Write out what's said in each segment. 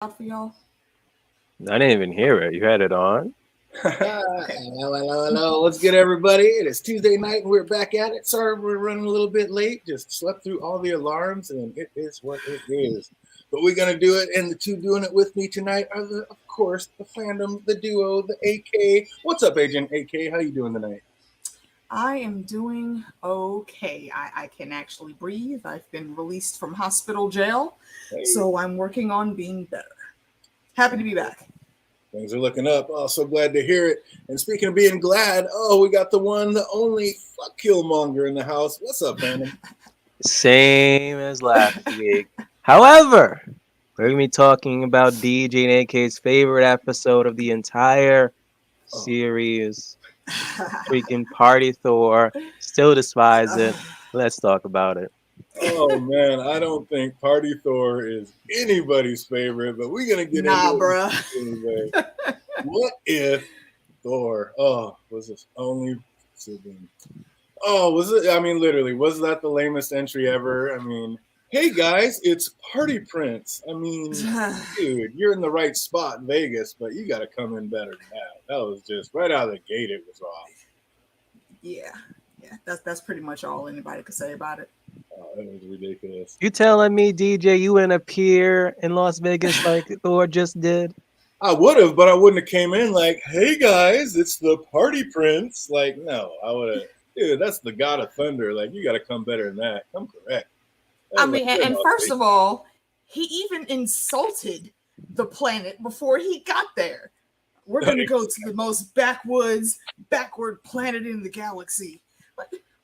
out for y'all? I didn't even hear it. You had it on? Hello. What's good, everybody? It is Tuesday night, and we're back at it. Sorry we're running a little bit late. Just slept through all the alarms, and it is what it is. But we're going to do it, and the two doing it with me tonight are, of course, the fandom, the duo, the AK. What's up, Agent AK? How you doing tonight? I am doing okay. I can actually breathe. I've been released from hospital jail, Hey, so I'm working on being better. Happy to be back. things are looking up. Oh, so glad to hear it. And speaking of being glad, we got the one, the only fuck Killmonger in the house. What's up, fandom? Same as last week. However, we're going to be talking about DJ and AK's favorite episode of the entire series. Freaking Party Thor. Still despise it. Let's talk about it. Oh man, I don't think Party Thor is anybody's favorite, but we're gonna get Nah, into bruh. it anyway. What if Thor? Was his only sibling? Oh, was it? I mean, literally, was that the lamest entry ever? I mean, hey guys, it's Party Prince. I mean, dude, you're in the right spot in Vegas, but you got to come in better than that. That was just right out of the gate. It was off. Yeah. That's pretty much all anybody could say about it. Oh, it was ridiculous. You telling me, DJ, you wouldn't appear in Las Vegas like Thor just did? I would have, but I wouldn't have came in like, "Hey guys, it's the Party Prince." Like, no, I would have. Dude, that's the God of Thunder. Like, you got to come better than that. Come correct. I mean, and first of all, he even insulted the planet before he got there. We're going to go to the most backward planet in the galaxy.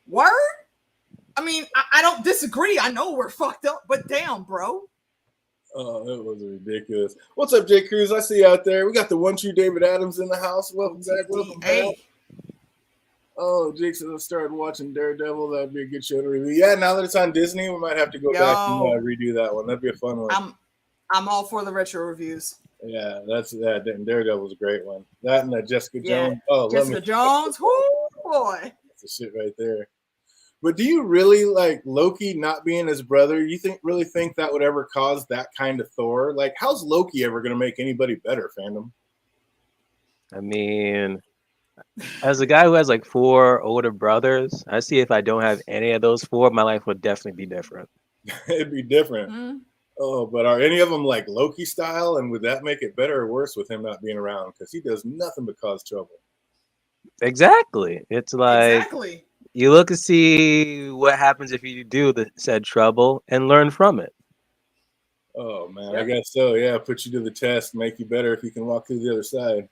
Word? I mean, I don't disagree. I know we're fucked up, but damn, bro. Oh, that was ridiculous. What's up, Jay Cruz? I see you out there. We got the one true David Adams in the house. Welcome back. Welcome back. Oh, Jake said I started watching Daredevil. That'd be a good show to review. Yeah, now that it's on Disney, we might have to go back and redo that one. That'd be a fun one. I'm all for the retro reviews. Yeah, that's that. Daredevil's a great one. That and that Jessica Jones. Oh, Jessica Jones. Whoo, boy. That's the shit right there. But do you really like Loki not being his brother? You really think that would ever cause that kind of Thor? Like, how's Loki ever going to make anybody better, fandom? I mean, as a guy who has like 4 older brothers, I see if I don't have any of those 4, my life would definitely be different. It'd be different. Mm-hmm. Oh, but are any of them like Loki style? And would that make it better or worse with him not being around? Because he does nothing but cause trouble. Exactly. It's like you look to see what happens if you do the said trouble and learn from it. Oh, man, I guess so. Yeah, put you to the test, make you better if you can walk through the other side.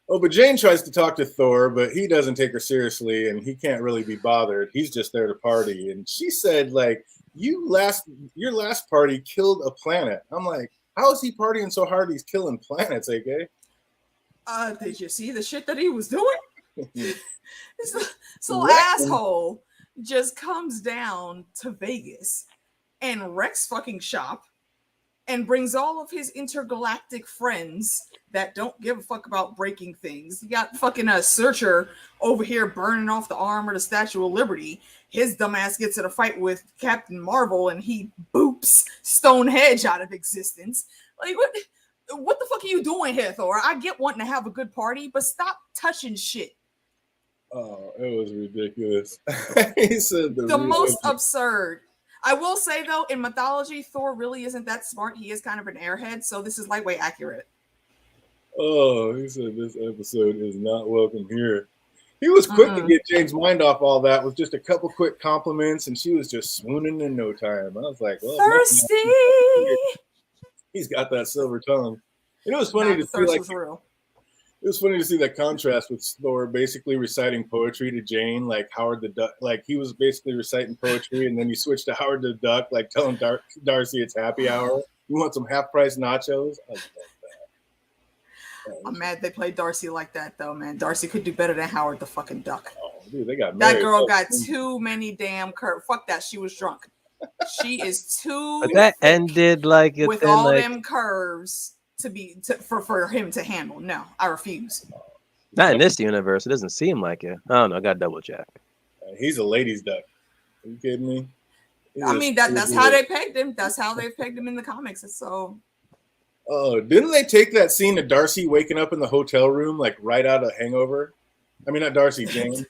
Oh, but Jane tries to talk to Thor, but he doesn't take her seriously, and he can't really be bothered. He's just there to party. And she said, like, your last party killed a planet. I'm like, how is he partying so hard he's killing planets, AK? Did you see the shit that he was doing? So asshole just comes down to Vegas and wrecks fucking shop and brings all of his intergalactic friends that don't give a fuck about breaking things. You got fucking a Searcher over here burning off the arm of the Statue of Liberty. His dumbass gets in a fight with Captain Marvel and he boops Stonehenge out of existence. Like, what the fuck are you doing here, Thor? I get wanting to have a good party, but stop touching shit. Oh, it was ridiculous. He said the most absurd. I will say, though, in mythology, Thor really isn't that smart. He is kind of an airhead, so this is lightweight accurate. Oh, he said this episode is not welcome here. He was quick to get Jane's mind off all that with just a couple quick compliments, and she was just swooning in no time. I was like, well, thirsty. He's got that silver tongue. You know, it's funny to see, like, it was funny to see that contrast with Thor basically reciting poetry to Jane, like Howard the Duck. Like, he was basically reciting poetry, and then you switch to Howard the Duck, like telling Darcy it's happy hour. You want some half-price nachos? I love that. I'm mad they played Darcy like that, though, man. Darcy could do better than Howard the fucking Duck. Oh, dude, they got married. That girl got too many damn curves. Fuck that. She was drunk. She is too. But that ended like with then, all like, them curves for him to handle. No, I refuse. Not in this universe. It doesn't seem like it. I don't know. I got to double check. He's a ladies' duck. Are you kidding me? I mean, that's how they pegged him. That's how they pegged him in the comics. So Oh, didn't they take that scene of Darcy waking up in the hotel room like right out of Hangover? I mean, not Darcy, Jane.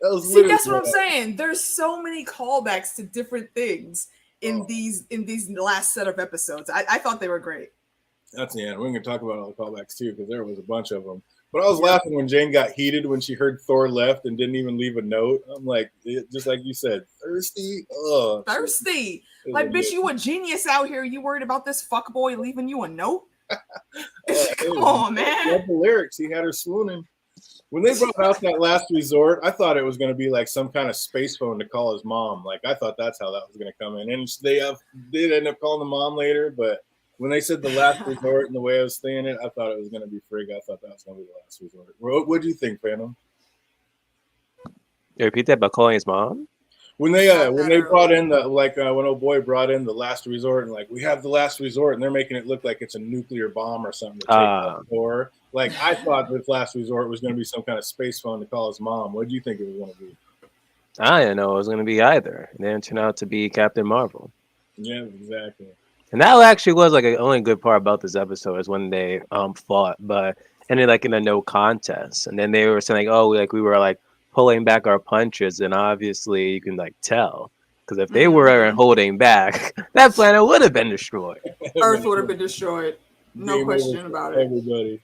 That was See, literally that's what I'm saying. There's so many callbacks to different things in these last set of episodes. I thought they were great. That's the end. We're going to talk about all the callbacks too, because there was a bunch of them. But I was laughing when Jane got heated when she heard Thor left and didn't even leave a note. I'm like, just like you said, thirsty. Oh, thirsty. Like, bitch, you a genius out here. You worried about this fuckboy leaving you a note? Come on, man. Love the lyrics. He had her swooning. When they brought out that last resort, I thought it was going to be like some kind of space phone to call his mom. Like, I thought that's how that was going to come in. And they did end up calling the mom later, but when they said the last resort and the way I was saying it, I thought it was going to be Frigga. I thought that was going to be the last resort. What do you think, Phantom? You repeat that by calling his mom? When they brought in when old boy brought in the last resort and like we have the last resort and they're making it look like it's a nuclear bomb or something to take out Thor. Like I thought this last resort was going to be some kind of space phone to call his mom. What do you think it was going to be? I didn't know it was going to be either. It didn't turn out to be Captain Marvel. Yeah, exactly. And that actually was like the only good part about this episode is when they fought, but ended like in a no contest. And then they were saying like, oh, like we were like pulling back our punches, and obviously you can like tell because if they were holding back, that planet would have been destroyed. Earth would have been destroyed. No question about it. Everybody.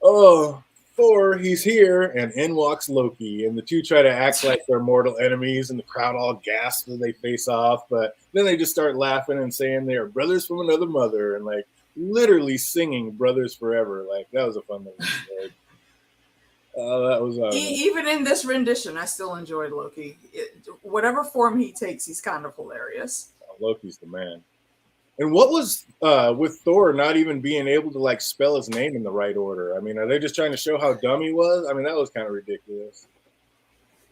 Oh, Thor, he's here, and in walks Loki, and the two try to act like they're mortal enemies, and the crowd all gasps as they face off, but then they just start laughing and saying they are brothers from another mother, and like literally singing "Brothers Forever." Like that was a fun little story. That was even in this rendition, I still enjoyed Loki. Whatever form he takes, he's kind of hilarious. Oh, Loki's the man. And what was with Thor not even being able to like spell his name in the right order? I mean, are they just trying to show how dumb he was? I mean, that was kind of ridiculous.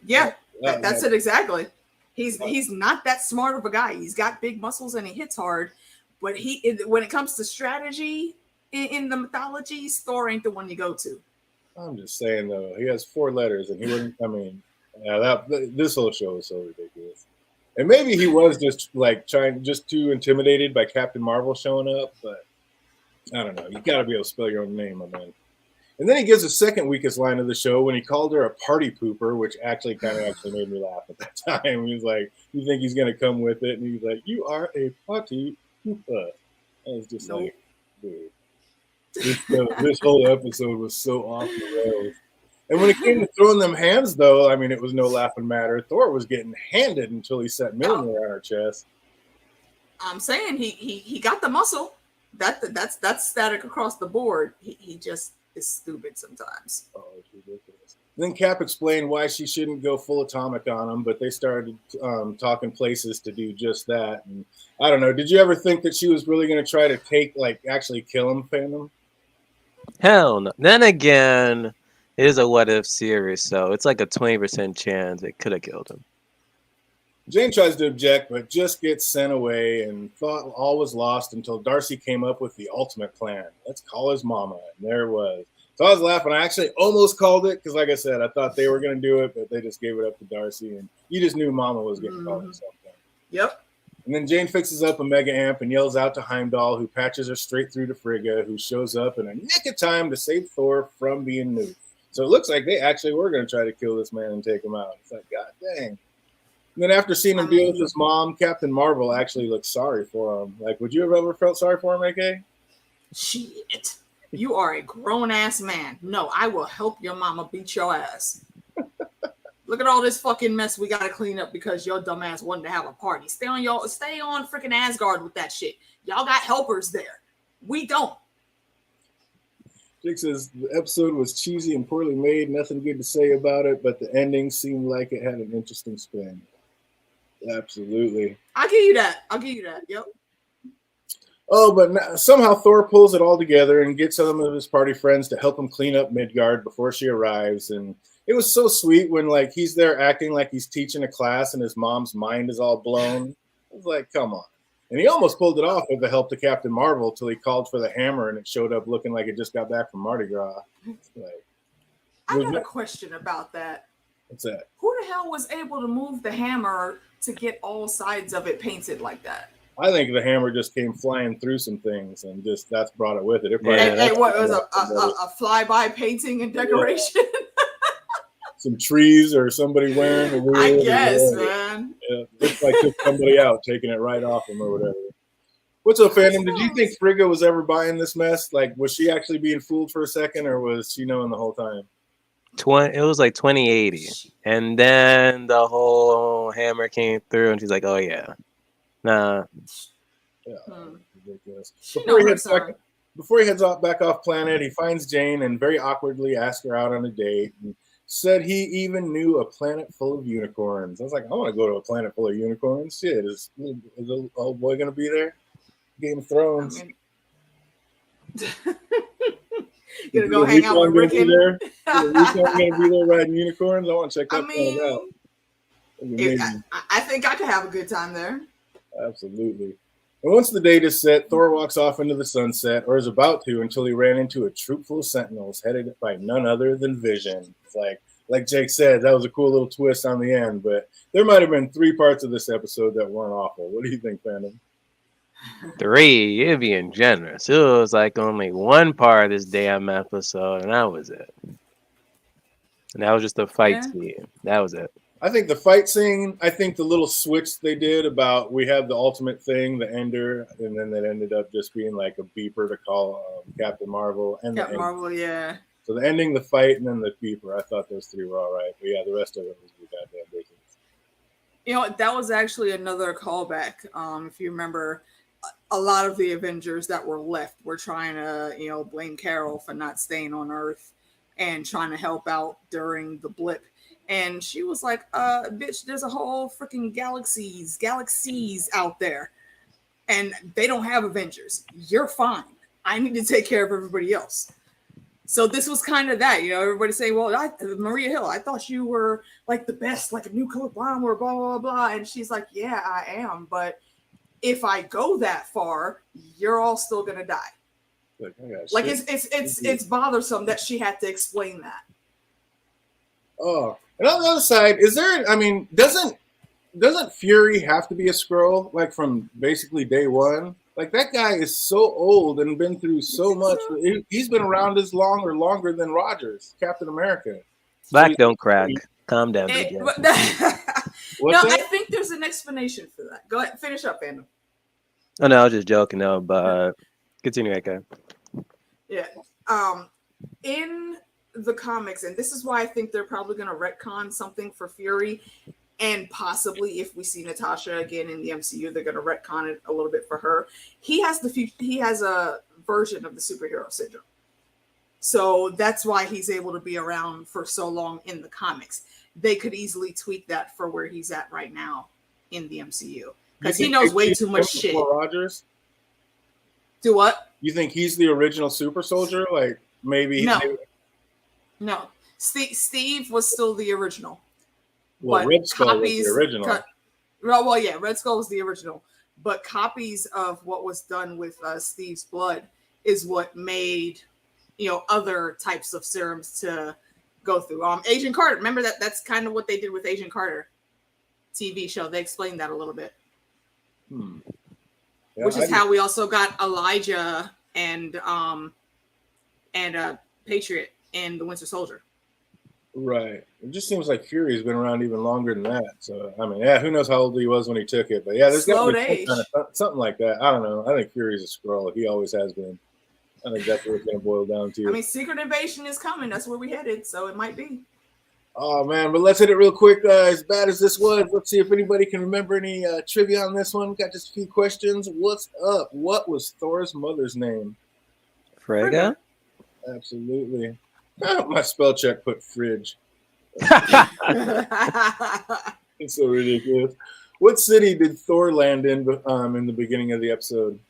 Yeah, that's it exactly. He's not that smart of a guy. He's got big muscles and he hits hard, but when it comes to strategy in the mythologies, Thor ain't the one you go to. I'm just saying though, he has 4 letters and he wouldn't. I mean, this whole show is so ridiculous. And maybe he was just like too intimidated by Captain Marvel showing up, but I don't know. You got to be able to spell your own name, my man. And then he gives the second weakest line of the show when he called her a party pooper, which actually made me laugh at that time. He was like, "You think he's gonna come with it?" And he's like, "You are a party pooper." I was just like, dude, this whole episode was so off the rails. And when it came to throwing them hands, though, I mean, it was no laughing matter. Thor was getting handed until he set Mjolnir on her chest. I'm saying he got the muscle. That's static across the board. He just is stupid sometimes. Oh, it's ridiculous. Then Cap explained why she shouldn't go full atomic on him, but they started talking places to do just that. And I don't know. Did you ever think that she was really going to try to actually kill him, Phantom? Hell no. Then again, it is a what if series, so it's like a 20% chance it could have killed him. Jane tries to object, but just gets sent away and thought all was lost until Darcy came up with the ultimate plan. Let's call his mama. And there it was. So I was laughing. I actually almost called it because, like I said, I thought they were going to do it, but they just gave it up to Darcy. And you just knew mama was getting called at some point. Yep. And then Jane fixes up a mega amp and yells out to Heimdall, who patches her straight through to Frigga, who shows up in a nick of time to save Thor from being nuked. So it looks like they actually were going to try to kill this man and take him out. It's like, God dang. And then after seeing him deal with his mom, Captain Marvel actually looked sorry for him. Like, would you have ever felt sorry for him, AK? Shit. You are a grown-ass man. No, I will help your mama beat your ass. Look at all this fucking mess we got to clean up because your dumb ass wanted to have a party. Stay on freaking Asgard with that shit. Y'all got helpers there. We don't. Jake says the episode was cheesy and poorly made. Nothing good to say about it, but the ending seemed like it had an interesting spin. Absolutely. I'll give you that. Yep. Oh, but somehow Thor pulls it all together and gets some of his party friends to help him clean up Midgard before she arrives. And it was so sweet when like he's there acting like he's teaching a class and his mom's mind is all blown. I was like, come on. And he almost pulled it off with the help to Captain Marvel till he called for the hammer and it showed up looking like it just got back from Mardi Gras. I got a question about that. What's that? Who the hell was able to move the hammer to get all sides of it painted like that? I think the hammer just came flying through some things, and just that's brought it with it. And what was a flyby painting and decoration? Yeah. Some trees or somebody wearing a wheel. I guess, man. Yeah, looks like took somebody out, taking it right off him or whatever. What's up, Phantom? Did you think Frigga was ever buying this mess? Like, was she actually being fooled for a second, or was she knowing the whole time? It was like 2080, and then the whole hammer came through, and she's like, "Oh yeah, nah." Yeah, ridiculous. Before he heads back off planet, he finds Jane and very awkwardly asks her out on a date. And said he even knew a planet full of unicorns. I was like, I want to go to a planet full of unicorns. Shit, is the old boy gonna be there? Game of Thrones. Gonna go hang out with Rick. Gonna be there riding unicorns. I want to check that out. I think I could have a good time there. Absolutely. And once the date is set, Thor walks off into the sunset, or is about to, until he ran into a troop full of sentinels headed by none other than Vision. It's like Jake said, that was a cool little twist on the end, but there might have been 3 parts of this episode that weren't awful. What do you think, Phantom? 3, you're being generous. It was like only 1 part of this damn episode, and that was it. And that was just a fight scene. That was it. I think the fight scene, I think the little switch they did about we have the ultimate thing, the ender, and then that ended up just being like a beeper to call Captain Marvel. And Captain Marvel, yeah. So the ending, the fight, and then the beeper, I thought those 3 were all right. But yeah, the rest of it was goddamn business. You know, that was actually another callback. If you remember, a lot of the Avengers that were left were trying to, blame Carol for not staying on Earth and trying to help out during the blip. And she was like, bitch, there's a whole freaking galaxies out there. And they don't have Avengers. You're fine. I need to take care of everybody else. So this was kind of that, everybody saying, well, Maria Hill, I thought you were like the best, like a nuclear bomb or blah, blah, blah. And she's like, yeah, I am. But if I go that far, you're all still going to die. Like it's bothersome that she had to explain that. Oh, and on the other side, doesn't Fury have to be a Skrull, like from basically day one? Like that guy is so old and been through so much. He's been around as long or longer than Rogers, Captain America. Black don't crack. Calm down, DJ. I think there's an explanation for that. Go ahead, finish up, Fandom. Oh no, I was just joking. No, but continue, okay. Yeah. In the comics, and this is why I think they're probably going to retcon something for Fury, and possibly if we see Natasha again in the MCU, they're going to retcon it a little bit for her. He has a version of the superhero syndrome, so that's why he's able to be around for so long in the comics. They could easily tweak that for where he's at right now in the MCU because he knows way too much shit. Rogers? Do what? You think he's the original super soldier? Like maybe No. Steve was still the original. Well, Red Skull was the original. Red Skull was the original. But copies of what was done with Steve's blood is what made, other types of serums to go through. Agent Carter, remember that's kind of what they did with Agent Carter TV show. They explained that a little bit. Yeah, which is how we also got Elijah and Patriot and the Winter Soldier. Right. It just seems like Fury's been around even longer than that. So, who knows how old he was when he took it. But yeah, there's got to be something like that. I don't know. I think Fury's a Skrull. He always has been. I think that's what it's going to boil down to. Secret Invasion is coming. That's where we headed. So it might be. Oh, man. But let's hit it real quick. As bad as this was, let's see if anybody can remember any trivia on this one. We got just a few questions. What's up? What was Thor's mother's name? Frigga? Absolutely. My spell check put fridge. It's so ridiculous. What city did Thor land in the beginning of the episode?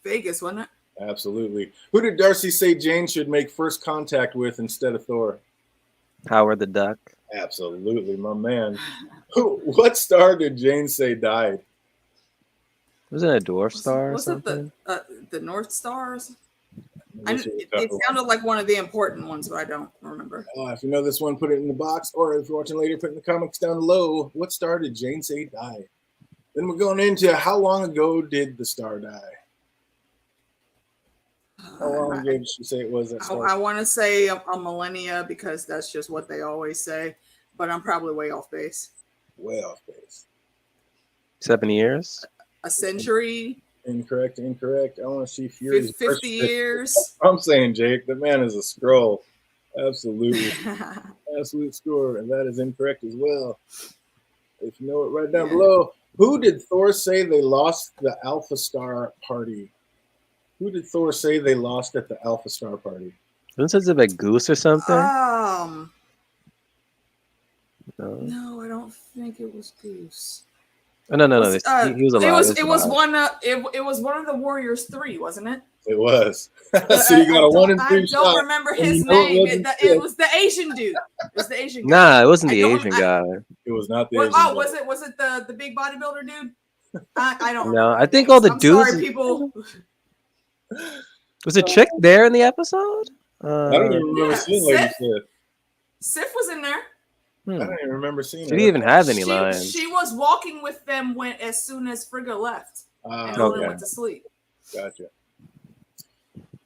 Vegas, wasn't it? Absolutely. Who did Darcy say Jane should make first contact with instead of Thor? Howard the Duck. Absolutely, my man. What star did Jane say died? Was it a dwarf star or something? Was it the North Stars? It sounded like one of the important ones, but I don't remember. If you know this one, put it in the box, or if you're watching later, put it in the comments down below. What star did Jane say died? Then we're going into how long ago did the star die? How long ago did she say it was that star? I want to say a millennia because that's just what they always say, but I'm probably way off base. Way off base. 7 years? A century? Incorrect. I want to see Fury's 50 years? I'm saying, Jake, the man is a scroll. Absolutely. Absolute score. And that is incorrect as well. If you know it, right down below. Who did Thor say they lost the Alpha Star party? Who did Thor say they lost at the Alpha Star party? Wasn't it like Goose or something? No, I don't think it was Goose. Oh, no. He was alive. It was one of the Warriors 3, wasn't it? It was. So you got a 1 in 3 shot. I don't remember his name. It was the Asian dude. It was the Asian guy. Nah, it wasn't the Asian guy. It was not the Asian guy. Was it the big bodybuilder dude? I don't know. No, I think all the dudes. Sorry, people. Was a chick there in the episode? I don't even remember seeing Lady Sif. Sif was in there. I don't even remember seeing her. She didn't even have any lines. She was walking with them as soon as Frigga left. And Odin went to sleep. Gotcha.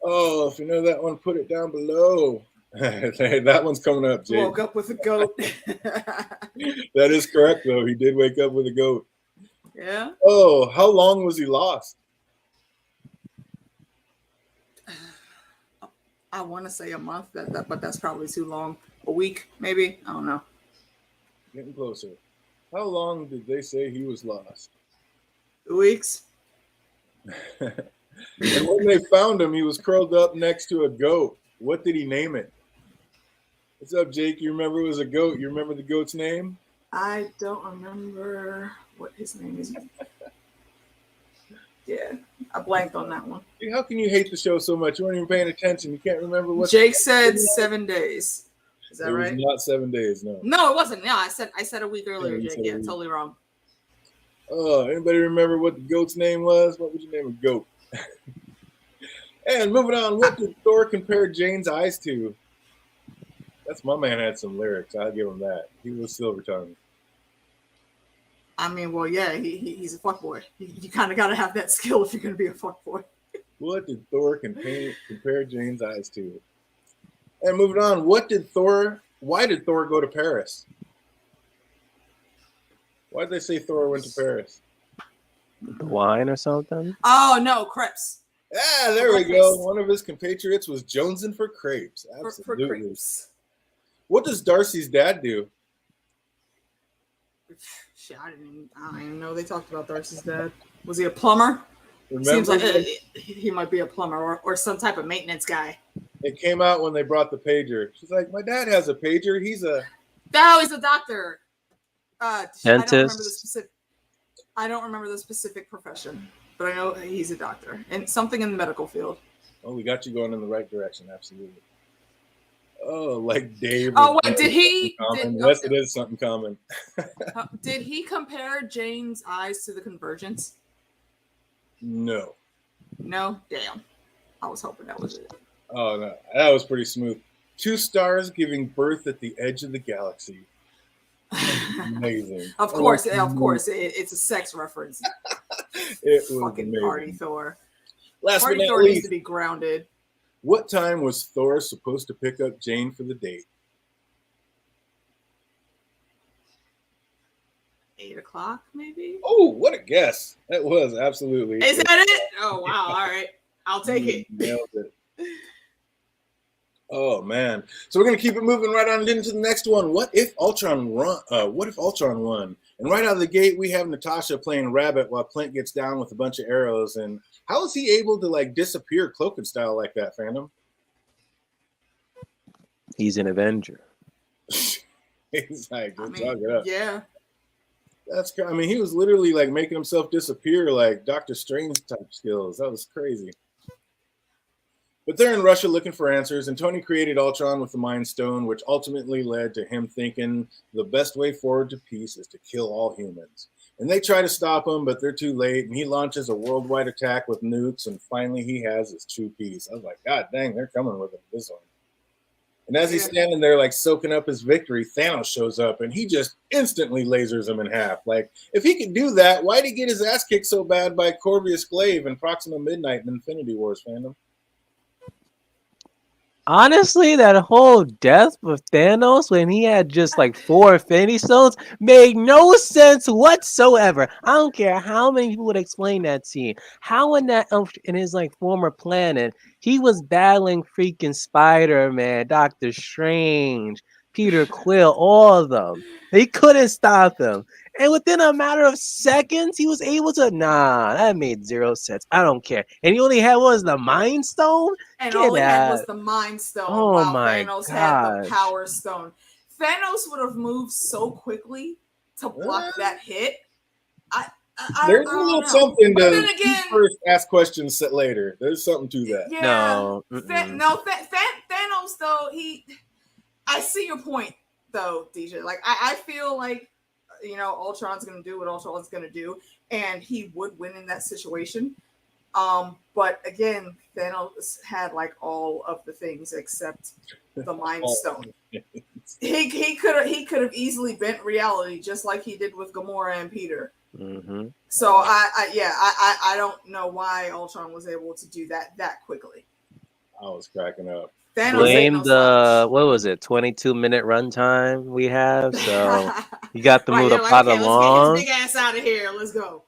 Oh, if you know that one, put it down below. That one's coming up, Jake. Woke up with a goat. That is correct, though. He did wake up with a goat. Yeah. Oh, how long was he lost? I want to say a month, but that's probably too long. A week, maybe. I don't know. Getting closer. How long did they say he was lost? 2 weeks. And when they found him, he was curled up next to a goat. What did he name it? What's up, Jake? You remember it was a goat? You remember the goat's name? I don't remember what his name is. Yeah, I blanked on that one. Dude, how can you hate the show so much? You weren't even paying attention. You can't remember what. Jake said 7 days. Is that right? It was not 7 days, no. No, it wasn't. Yeah, I said a week earlier, Jake. Yeah, totally wrong. Oh, anybody remember what the goat's name was? What would you name a goat? And moving on, what did Thor compare Jane's eyes to? That's my man had some lyrics. I'll give him that. He was silver tongue. I mean, well, yeah, he's a fuckboy. You kind of got to have that skill if you're going to be a fuckboy. What did Thor compare Jane's eyes to? And moving on, why did Thor go to Paris? Why did they say Thor went to Paris? The wine or something? Oh, no, crepes. Ah, there we go. One of his compatriots was jonesing for crepes. Absolutely. For crepes. What does Darcy's dad do? Shit, I didn't even know they talked about Darcy's dad. Was he a plumber? Remember, seems like he might be a plumber or some type of maintenance guy. It came out when they brought the pager. She's like, my dad has a pager. He's a doctor. Dentist. I don't remember the specific profession, but I know he's a doctor and something in the medical field. Oh, we got you going in the right direction. Absolutely. Oh, like Dave. Oh, wait, did he? Yes, it is something common. Did he compare Jane's eyes to the Convergence? No. No? Damn. I was hoping that was it. Oh, no. That was pretty smooth. 2 stars giving birth at the edge of the galaxy. Amazing. Of course. It's a sex reference. It was fucking amazing. Party Thor. Last Party but not Thor least, needs to be grounded. What time was Thor supposed to pick up Jane for the date? 8 o'clock, maybe? Oh, what a guess. That was absolutely. Is that it? Oh, wow. All right. I'll take it. Nailed it. Oh, man. So we're going to keep it moving right on into the next one. What if Ultron won? And right out of the gate, we have Natasha playing Rabbit while Clint gets down with a bunch of arrows. And how is he able to, like, disappear cloaking style like that, Phantom? He's an Avenger. He's like, talk it up. Yeah. He was literally, like, making himself disappear like Doctor Strange type skills. That was crazy. But they're in Russia looking for answers, and Tony created Ultron with the Mind Stone, which ultimately led to him thinking the best way forward to peace is to kill all humans. And they try to stop him, but they're too late, and he launches a worldwide attack with nukes, and finally he has his true peace. I was like, God dang, they're coming with him this one. And as he's standing there, like soaking up his victory, Thanos shows up and he just instantly lasers him in half. Like, if he could do that, why'd he get his ass kicked so bad by Corvus Glaive and Proxima Midnight in Infinity Wars fandom? Honestly, that whole death of Thanos when he had just like 4 Infinity Stones made no sense whatsoever. I don't care how many people would explain that scene. How in his like former planet, he was battling freaking Spider-Man, Doctor Strange, Peter Quill, all of them. They couldn't stop him. And within a matter of seconds, he was able to. Nah, that made 0 sense. I don't care. And he only had what was the Mind Stone? And Get all he had was out. the Mind Stone, Oh while my Thanos had the gosh. Power Stone. Thanos would have moved so quickly to block that hit. There's a little something but to then again, first ask questions later. There's something to that. Yeah. No. Thanos though, I see your point though, DJ. Like I feel like Ultron's gonna do what Ultron's gonna do, and he would win in that situation. But again, Thanos had like all of the things except the Mind Stone. He could have easily bent reality just like he did with Gamora and Peter. Mm-hmm. So I don't know why Ultron was able to do that quickly. I was cracking up. Blame the what was it, 22-minute runtime we have. So you got to move the plot along. Let's get his big ass out of here. Let's go.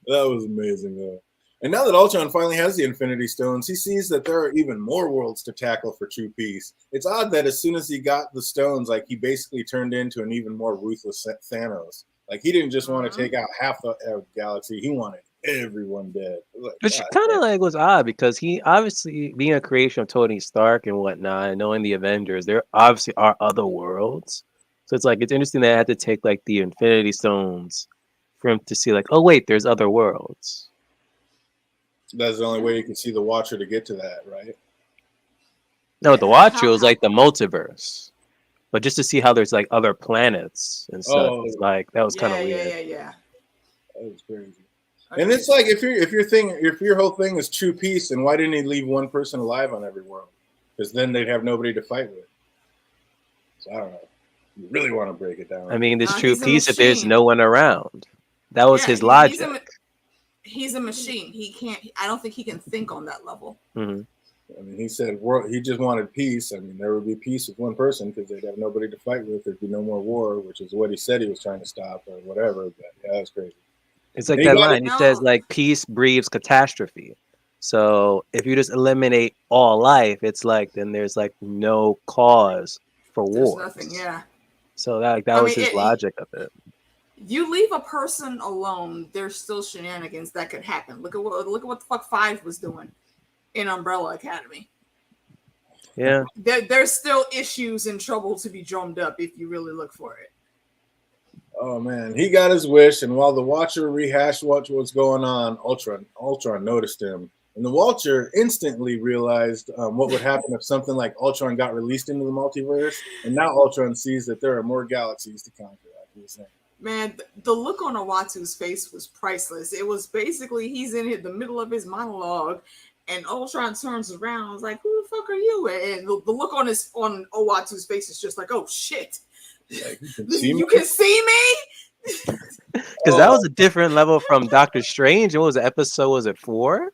That was amazing though. And now that Ultron finally has the Infinity Stones, he sees that there are even more worlds to tackle for true peace. It's odd that as soon as he got the stones, like he basically turned into an even more ruthless Thanos. Like he didn't just want to take out half the galaxy; he wanted everyone dead. Which kind of like was odd because he obviously being a creation of Tony Stark and whatnot, and knowing the Avengers, there obviously are other worlds. So it's interesting that I had to take like the Infinity Stones for him to see like, oh wait, there's other worlds. That's the only way you can see the Watcher to get to that, right? No, the Watcher was like the multiverse, but just to see how there's like other planets and stuff, it's like that was kind of weird. Yeah. That was crazy. And it's like if your whole thing is true peace, then why didn't he leave one person alive on every world? Because then they'd have nobody to fight with. So I don't know. You really want to break it down? I mean, there's true peace if there's no one around. That was his logic. He's a machine. He can't. I don't think he can think on that level. Mm-hmm. I mean, he said he just wanted peace. I mean, there would be peace with one person because they'd have nobody to fight with. There'd be no more war, which is what he said he was trying to stop or whatever. But yeah, that's crazy. It's like that line. He says like peace breeds catastrophe. So if you just eliminate all life, it's like then there's like no cause for war. Nothing. Yeah. So that was his logic of it. You leave a person alone, there's still shenanigans that could happen. Look at what the fuck 5 was doing in Umbrella Academy. Yeah. There's still issues and trouble to be drummed up if you really look for it. Oh man, he got his wish, and while the Watcher rehashed what was going on, Ultron noticed him, and the Watcher instantly realized what would happen if something like Ultron got released into the multiverse, and now Ultron sees that there are more galaxies to conquer. Like he was saying. Man, the look on Uatu's face was priceless. It was basically he's in the middle of his monologue, and Ultron turns around and was like, "Who the fuck are you?" And the look on Uatu's face is just like, "Oh shit, like, you can see me." Because that was a different level from Doctor Strange. What was the episode? Was it 4?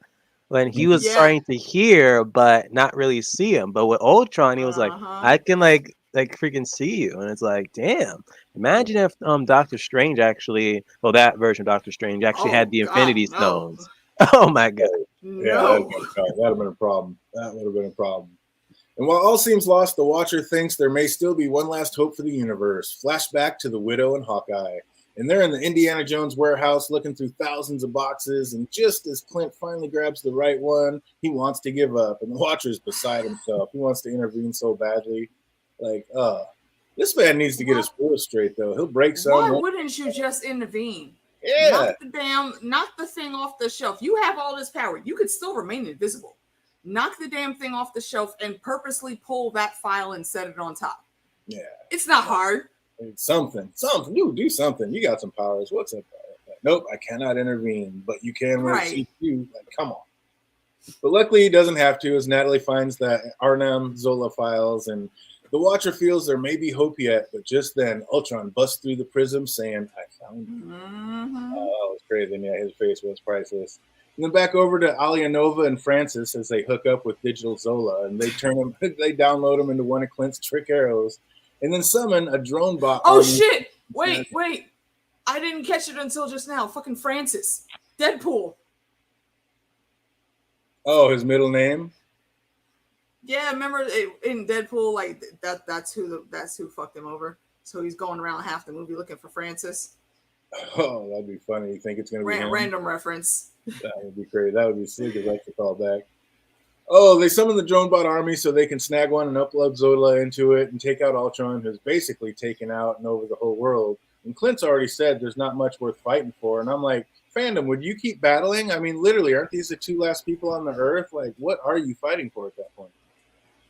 When he was starting to hear but not really see him. But with Ultron, he was like, "I can like freaking see you," and it's like, damn. Imagine if Doctor Strange actually, that version of Doctor Strange actually had the Infinity Stones. Oh my god. No. Yeah, that'd have been a problem. That would have been a problem. And while all seems lost, the Watcher thinks there may still be one last hope for the universe. Flashback to the Widow and Hawkeye. And they're in the Indiana Jones warehouse looking through thousands of boxes. And just as Clint finally grabs the right one, he wants to give up. And the Watcher's beside himself. He wants to intervene so badly. Like, this man needs to get his foot straight, though. He'll break some. Why wouldn't you just intervene? Yeah. Knock the thing off the shelf. You have all this power. You could still remain invisible. Knock the damn thing off the shelf and purposely pull that file and set it on top. Yeah. It's not hard. Something. You do something. You got some powers. What's up? Nope, I cannot intervene, but you can see you. Like, come on. But luckily, he doesn't have to, as Natalie finds the Arnhem Zola files, and the Watcher feels there may be hope yet. But just then, Ultron busts through the prism, saying, "I found you." Mm-hmm. Oh, that was crazy. And yeah, his face was priceless. And then back over to Alianova and Francis as they hook up with Digital Zola, and they they download him into one of Clint's trick arrows, and then summon a drone bot. Oh shit! Wait. I didn't catch it until just now. Fucking Francis. Deadpool. Oh, his middle name? Yeah, remember in Deadpool, like that's who fucked him over. So he's going around half the movie looking for Francis. Oh, that'd be funny. You think it's gonna be random reference? That would be crazy. That would be sick if that's a callback. Oh, they summon the drone bot army so they can snag one and upload Zola into it and take out Ultron, who's basically taken out and over the whole world. And Clint's already said there's not much worth fighting for. And I'm like, fandom, would you keep battling? I mean, literally, aren't these the two last people on the Earth? Like, what are you fighting for at that point?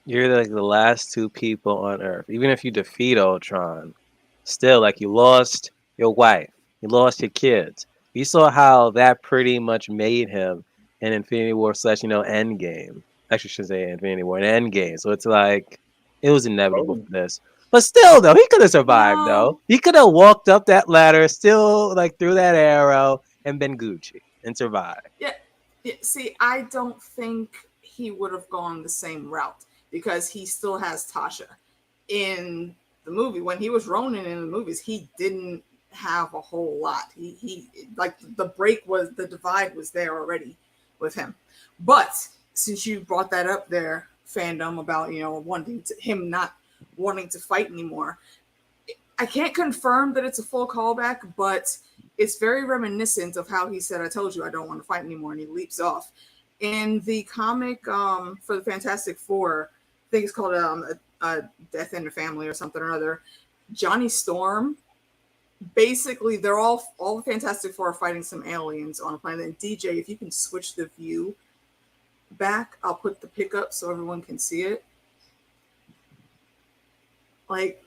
You're like the last two people on Earth. Even if you defeat Ultron, still, like, you lost your wife, you lost your kids. You saw how that pretty much made him in Infinity War / Endgame. Actually, I should say Infinity War and Endgame. So it's like it was inevitable for this. But still, though, he could have survived. Though he could have walked up that ladder, still like through that arrow, and been Gucci and survived. Yeah. See, I don't think he would have gone the same route because he still has Tasha. In the movie, when he was Ronin in the movies, he didn't have a whole lot. He like the divide was there already with him. But since you brought that up there, fandom, about him not wanting to fight anymore, I can't confirm that it's a full callback, but it's very reminiscent of how he said, "I told you I don't want to fight anymore," and he leaps off. In the comic for the Fantastic Four, I think it's called a Death in the Family or something or other, Johnny Storm, basically they're all the Fantastic Four are fighting some aliens on a planet. And DJ, if you can switch the view back, I'll put the pic up so everyone can see it. Like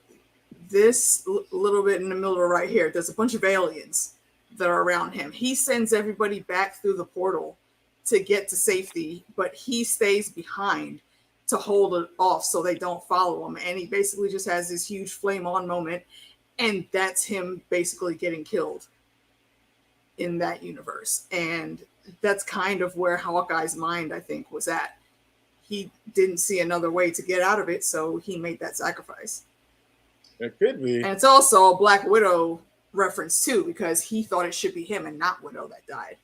this little bit in the middle right here, there's a bunch of aliens that are around him. He sends everybody back through the portal to get to safety, but he stays behind to hold it off so they don't follow him. And he basically just has this huge flame on moment, and that's him basically getting killed in that universe. And that's kind of where Hawkeye's mind, I think, was at. He didn't see another way to get out of it, so he made that sacrifice. It could be. And it's also a Black Widow reference too, because he thought it should be him and not Widow that died.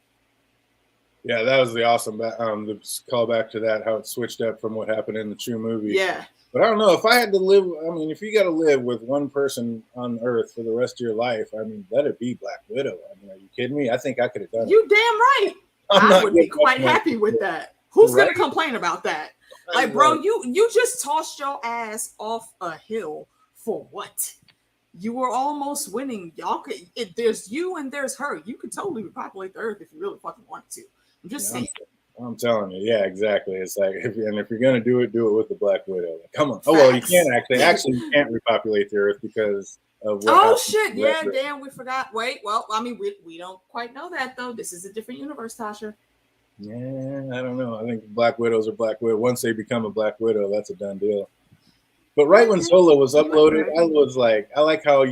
Yeah, that was the awesome the callback to that, how it switched up from what happened in the true movie. Yeah. But I don't know, if I had to live, I mean, if you got to live with one person on Earth for the rest of your life, I mean, let it be Black Widow. I mean, are you kidding me? I think I could have done it. You damn right. I would be quite happy with that. Who's going to complain about that? Like, bro, you just tossed your ass off a hill for what? You were almost winning. Y'all could, there's you and there's her. You could totally repopulate the Earth if you really fucking wanted to. I'm just saying. I'm telling you, yeah, exactly. It's like, if you're gonna do it with the Black Widow. Like, come on. Oh well, you can't actually you can't repopulate the Earth because of what. Oh shit! Yeah, damn, we forgot. Wait, well, I mean, we don't quite know that though. This is a different universe, Tasha. Yeah, I don't know. I think Black Widows are Black Widow. Once they become a Black Widow, that's a done deal. But right when Solo was uploaded, I was like, I like how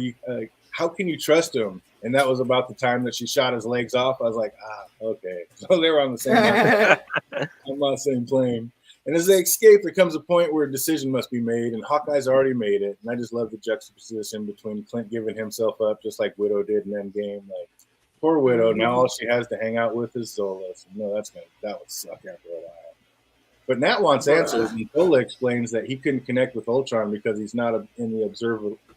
how can you trust him? And that was about the time that she shot his legs off. I was like, okay. So they were on the same on the same plane. And as they escape, there comes a point where a decision must be made, and Hawkeye's already made it. And I just love the juxtaposition between Clint giving himself up, just like Widow did in Endgame. Like, poor Widow, now all she has to hang out with is Zola. So, no, that would suck after a while. But Nat wants answers, and Zola explains that he couldn't connect with Ultron because he's not in the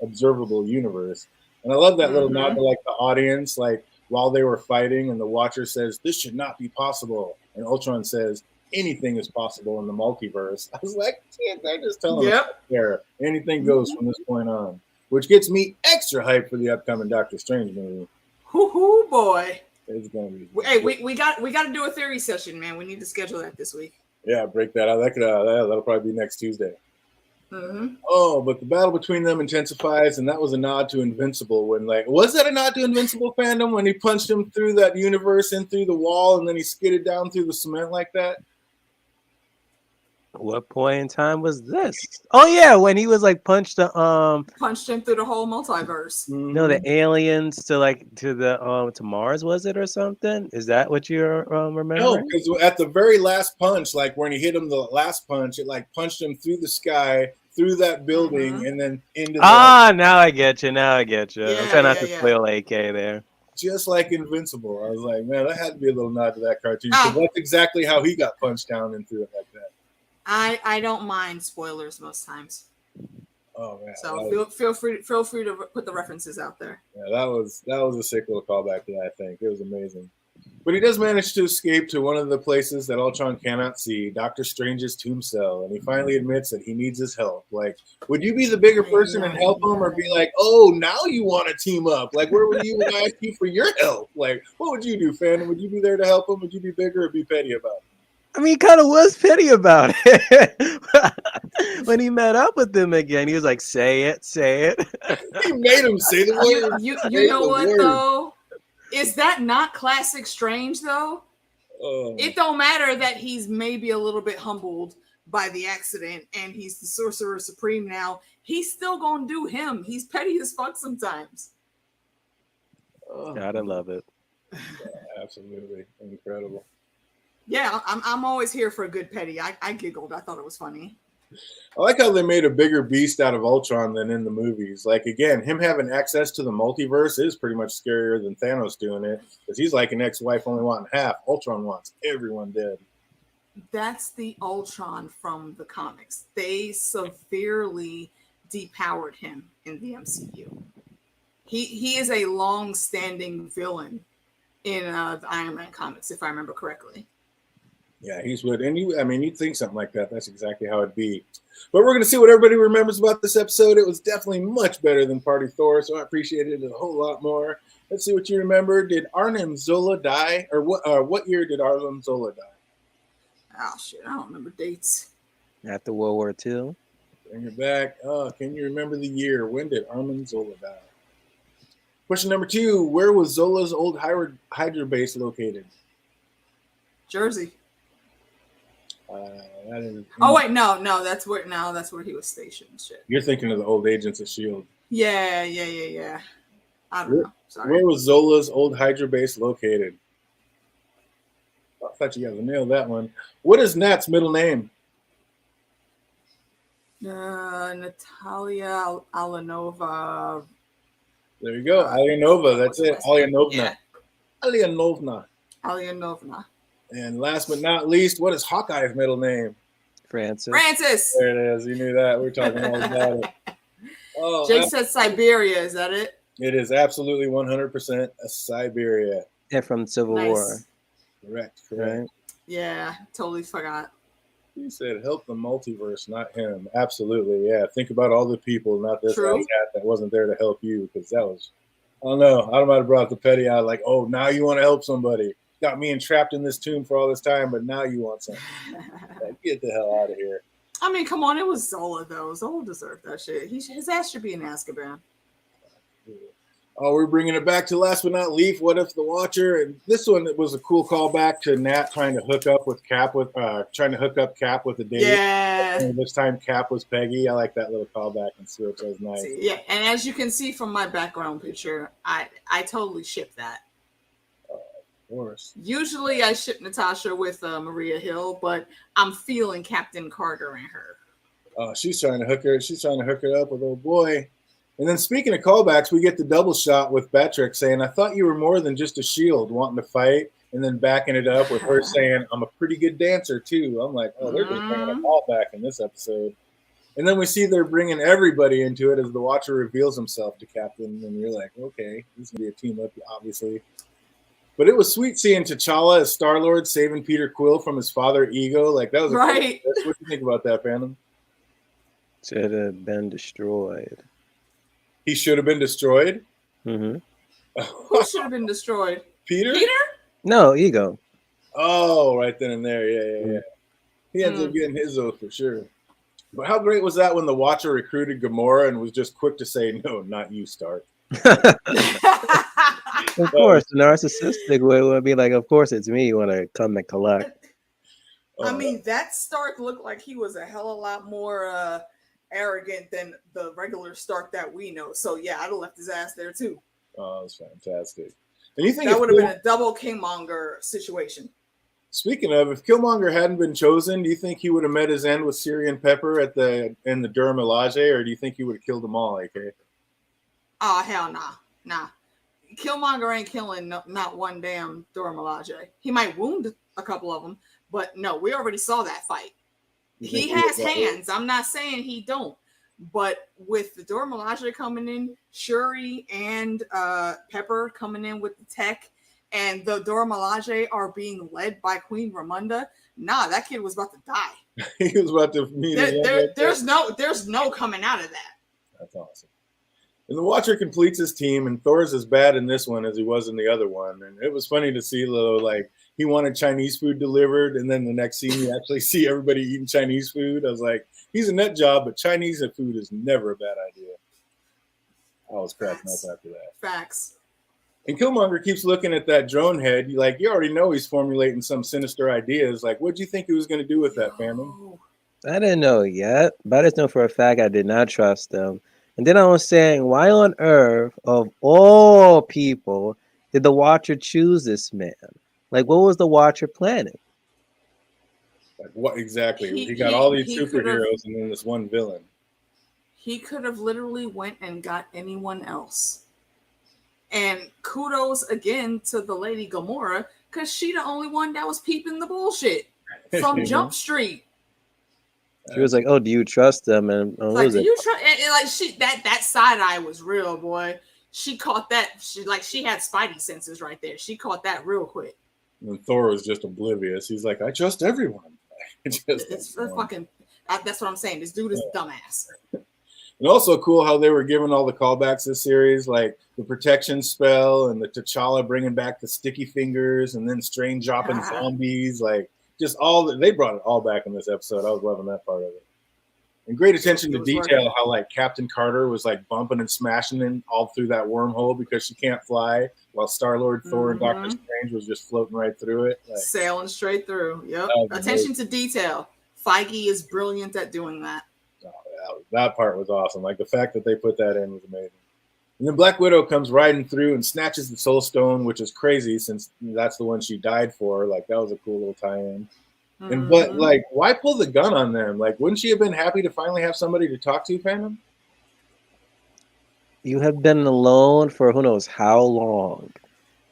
observable universe. And I love that little nod to like the audience, like while they were fighting, and the Watcher says, "This should not be possible," and Ultron says, "Anything is possible in the multiverse." I was like, they're just telling us there. Anything goes from this point on, which gets me extra hyped for the upcoming Doctor Strange movie. Hoo boy! It's gonna be. Hey, we got to do a theory session, man. We need to schedule that this week. Yeah, break that out. That'll probably be next Tuesday. Mm-hmm. Oh, but the battle between them intensifies, and that was a nod to Invincible. When was that a nod to Invincible, fandom, when he punched him through that universe and through the wall, and then he skidded down through the cement like that? What point in time was this? Oh yeah, when he was like punched the Punched him through the whole multiverse. no, the aliens to to Mars, was it, or something? Is that what you're No, remembering? because at the very last punch, like when he hit him the last punch, it like punched him through the sky, through that building, and then into the Now I get you. Now I get you. I'm trying not to Yeah. spoil AK there. just like Invincible. I was like, man, that had to be a little nod to that cartoon because Ah. that's exactly how he got punched down and through it like that. I don't mind spoilers most times. Oh man! So feel free to put the references out there. Yeah, that was a sick little callback to that. I think it was amazing. But he does manage to escape to one of the places that Ultron cannot see, Doctor Strange's tomb cell, and he finally admits that he needs his help. Like, would you be the bigger person and help him, or be like, oh, now you want to team up? Like, where were you when I asked you for your help? Like, what would you do, Phantom? Would you be there to help him? Would you be bigger or be petty about it? I mean, he kind of was petty about it. When he met up with them again, he was like, say it. He made him say the word. You know what, though? Is that not classic Strange, though? It don't matter that he's maybe a little bit humbled by the accident and he's the Sorcerer Supreme now. He's still going to do him. He's petty as fuck sometimes. Gotta love it. Yeah, absolutely. Incredible. Yeah, I'm always here for a good petty. I giggled. I thought it was funny. I like how they made a bigger beast out of Ultron than in the movies. Like, again, him having access to the multiverse is pretty much scarier than Thanos doing it because he's like an ex-wife only wanting half. Ultron wants everyone dead. That's the Ultron from the comics. They severely depowered him in the MCU. He is a long-standing villain in the Iron Man comics, if I remember correctly. Yeah, he's would, and you'd think something like that. That's exactly how it'd be. But we're gonna see what everybody remembers about this episode. It was definitely much better than Party Thor, so I appreciated it a whole lot more. Let's see what you remember. Did Arnim Zola die, or what year did Arnim Zola die? Oh shit, I don't remember dates. After World War II. Bring it back. Oh, can you remember the year? When did Arnim Zola die? Question number 2: where was Zola's old Hydra base located? Jersey. Oh wait, no, that's where he was stationed. Shit. You're thinking of the old Agents of S.H.I.E.L.D. Yeah. I don't know. Sorry. Where was Zola's old Hydra base located? I thought you guys would nail that one. What is Nat's middle name? Natalia Alanova. There you go. Alianova. That's it. Alianovna. Yeah. Alianovna. And last but not least, what is Hawkeye's middle name? Francis. There it is. You knew that. We're talking all about it. Oh, Jake said Siberia. Is that it? It is absolutely 100% a Siberia. Yeah, from Civil War. Correct. Right? Yeah, totally forgot. He said, help the multiverse, not him. Absolutely, yeah. Think about all the people, not this True. cat that wasn't there to help you, because that was, I don't know. I might have brought the petty out, like, oh, now you want to help somebody. Got me entrapped in this tomb for all this time, but now you want something. Like, get the hell out of here. I mean, come on. It was Zola, though. Zola deserved that shit. His ass should be in Azkaban. Oh, we're bringing it back to last but not least. What if the Watcher? And this one was a cool callback to Nat trying to hook up Cap with a date. Yeah. And this time Cap was Peggy. I like that little callback and switch. That was nice. Yeah, and as you can see from my background picture, I totally ship that. Of course. Usually I ship Natasha with Maria Hill, but I'm feeling Captain Carter in her. She's trying to hook her up with old boy. And then speaking of callbacks, we get the double shot with Beatrix saying, I thought you were more than just a shield wanting to fight, and then backing it up with her saying, I'm a pretty good dancer too. I'm like, oh, they're just bringing a callback in this episode. And then we see they're bringing everybody into it as the Watcher reveals himself to Captain, and you're like, okay, this is going to be a team up, obviously. But it was sweet seeing T'Challa as Star-Lord saving Peter Quill from his father Ego. Like, that was right. What do you think about that, Phantom? Should have been destroyed. He should have been destroyed? Mm-hmm. Who should have been destroyed? Peter? No, Ego. Oh, right then and there. Yeah. He ends up getting his oath for sure. But how great was that when the Watcher recruited Gamora and was just quick to say, no, not you, Stark. Of course, the narcissistic way would be like, of course it's me. You want to come and collect. I mean, that Stark looked like he was a hell of a lot more arrogant than the regular Stark that we know. So yeah, I'd have left his ass there too. Oh, that's fantastic. And you think that would have been a double Killmonger situation? Speaking of, if Killmonger hadn't been chosen, do you think he would have met his end with Siri and Pepper in the Dura Milaje, or do you think he would have killed them all? AK? Oh hell nah. Killmonger ain't killing not one damn Dora Milaje. He might wound a couple of them, but no, we already saw that fight. He has hands. I'm not saying he don't, but with the Dora Milaje coming in, Shuri and Pepper coming in with the tech, and the Dora Milaje are being led by Queen Ramonda. Nah, that kid was about to die. He was about to meet. There's no coming out of that. That's awesome. And the Watcher completes his team, and Thor's as bad in this one as he was in the other one. And it was funny to see, like, he wanted Chinese food delivered, and then the next scene you actually see everybody eating Chinese food. I was like, he's a nut job, but Chinese food is never a bad idea. I was cracking up after that. Facts. And Killmonger keeps looking at that drone head. Like, you already know he's formulating some sinister ideas. Like, what do you think he was going to do with that, family? I didn't know yet, but I just know for a fact I did not trust them. And then I was saying, why on earth, of all people, did the Watcher choose this man? Like, what was the Watcher planning? Like, what exactly? He got all these superheroes and then this one villain. He could have literally went and got anyone else. And kudos again to the lady Gamora, because she the only one that was peeping the bullshit from Jump Street. She was like, "Oh, do you trust them?" And like, do you trust? And like she that side eye was real, boy. She caught that. She had Spidey senses right there. She caught that real quick. And Thor was just oblivious. He's like, "I trust everyone." It's fucking. That's what I'm saying. This dude is dumbass. And also cool how they were giving all the callbacks this series, like the protection spell and the T'Challa bringing back the sticky fingers, and then Strange dropping zombies, like. Just they brought it all back in this episode. I was loving that part of it. And great attention to detail, how like Captain Carter was like bumping and smashing in all through that wormhole because she can't fly, while Star-Lord, Thor, and Doctor Strange was just floating right through it. Like, sailing straight through. Yep. Attention to detail. Feige is brilliant at doing that. Oh, that part was awesome. Like the fact that they put that in was amazing. And then Black Widow comes riding through and snatches the Soul Stone, which is crazy since that's the one she died for. Like, that was a cool little tie-in. And but, like, why pull the gun on them? Like, wouldn't she have been happy to finally have somebody to talk to, Phantom? You have been alone for who knows how long.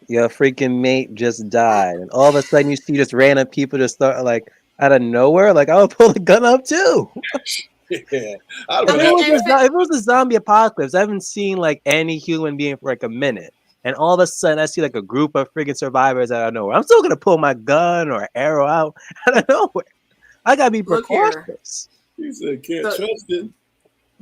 Your freaking mate just died. And all of a sudden you see just random people just start, like, out of nowhere. Like, I would pull the gun up, too. Yeah. If it was a zombie apocalypse, I haven't seen like any human being for like a minute, and all of a sudden I see like a group of freaking survivors out of nowhere. I'm still gonna pull my gun or arrow out of nowhere. I gotta be precautious. He said, "Can't trust it."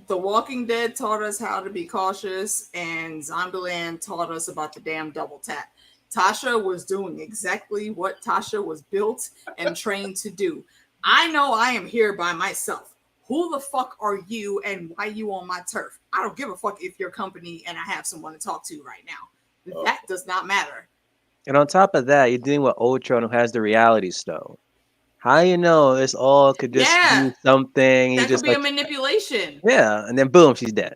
The Walking Dead taught us how to be cautious, and Zombieland taught us about the damn double tap. Tasha was doing exactly what Tasha was built and trained to do. I know I am here by myself. Who the fuck are you and why you on my turf? I don't give a fuck if you're company and I have someone to talk to right now. That does not matter. And on top of that, you're dealing with Ultron who has the reality stone. How you know this all could just be something? That could be a manipulation. Yeah, and then boom, she's dead.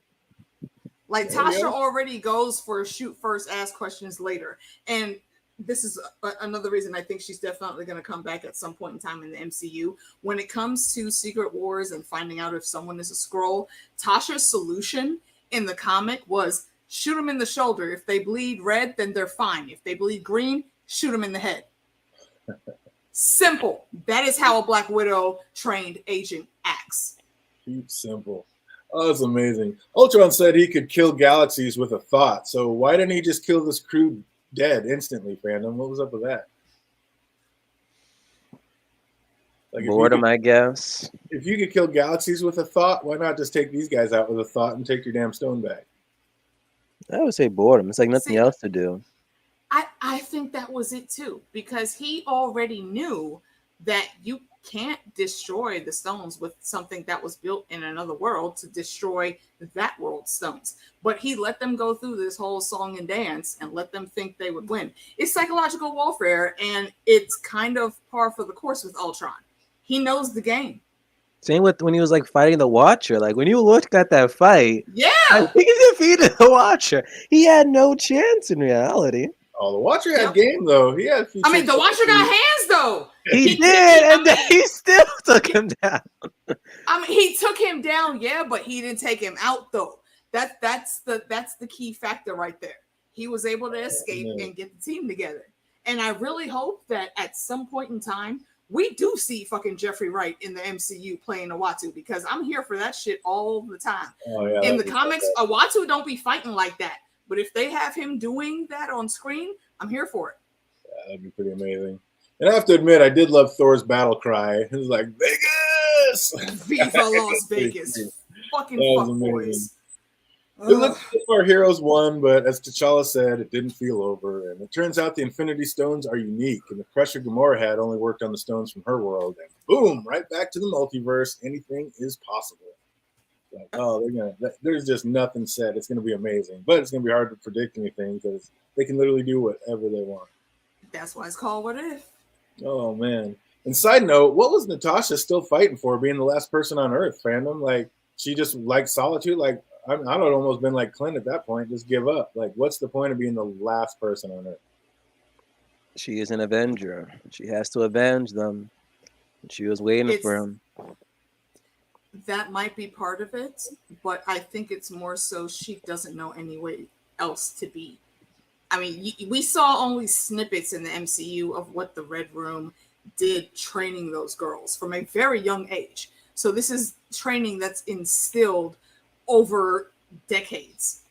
Like Tasha already goes for shoot first, ask questions later. And this is another reason I think she's definitely going to come back at some point in time in the MCU. When it comes to Secret Wars and finding out if someone is a Skrull, Tasha's solution in the comic was shoot them in the shoulder. If they bleed red, then they're fine. If they bleed green, shoot them in the head. Simple. That is how a Black Widow trained agent acts. Keep simple. Oh, that's amazing. Ultron said he could kill galaxies with a thought. So why didn't he just kill this crew dead instantly, Phantom? What was up with that? Like boredom, I guess. If you could kill galaxies with a thought, why not just take these guys out with a thought and take your damn stone back? I would say boredom. It's like nothing else to do. I think that was it too, because he already knew that you can't destroy the stones with something that was built in another world to destroy that world's stones. But he let them go through this whole song and dance and let them think they would win. It's psychological warfare, and it's kind of par for the course with Ultron. He knows the game. Same with when he was like fighting the Watcher. Like when you looked at that fight, Yeah, he defeated the Watcher. He had no chance in reality. Oh, the Watcher had game though. He had. I mean, the Watcher got hands though. He did, and then he still took him down. I mean, he took him down, yeah, but he didn't take him out though. That's the key factor right there. He was able to escape and get the team together. And I really hope that at some point in time we do see fucking Jeffrey Wright in the MCU playing Uatu, because I'm here for that shit all the time. Oh, yeah, in the comics, Uatu don't be fighting like that. But if they have him doing that on screen, I'm here for it. Yeah, that'd be pretty amazing. And I have to admit, I did love Thor's battle cry. It was like, Vegas! Viva Las Vegas. Fucking fuck boys. It looks as if our heroes won, but as T'Challa said, it didn't feel over. And it turns out the Infinity Stones are unique, and the pressure Gamora had only worked on the stones from her world. And boom, right back to the multiverse. Anything is possible. Like, oh, there's just nothing said. It's gonna be amazing, but it's gonna be hard to predict anything because they can literally do whatever they want. That's why it's called What If. Oh man. And side note, what was Natasha still fighting for, being the last person on Earth? Fandom, like she just liked solitude. Like I'd almost been like Clint at that point, just give up. Like, what's the point of being the last person on Earth? She is an Avenger. She has to avenge them. She was waiting for him. That might be part of it, but I think it's more so she doesn't know any way else to be. I mean, we saw only snippets in the MCU of what the Red Room did training those girls from a very young age. So this is training that's instilled over decades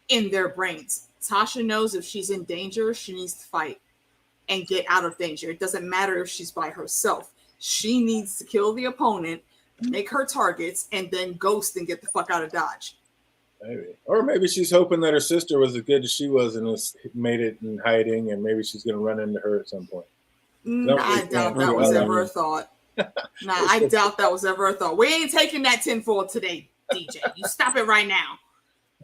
in their brains. Tasha knows if she's in danger, she needs to fight and get out of danger. It doesn't matter if she's by herself. She needs to kill the opponent, make her targets, and then ghost and get the fuck out of Dodge. Maybe. Or maybe she's hoping that her sister was as good as she was and made it in hiding, and maybe she's going to run into her at some point. I doubt that was ever a thought. I doubt that was ever a thought. We ain't taking that tinfoil today, DJ. You stop it right now.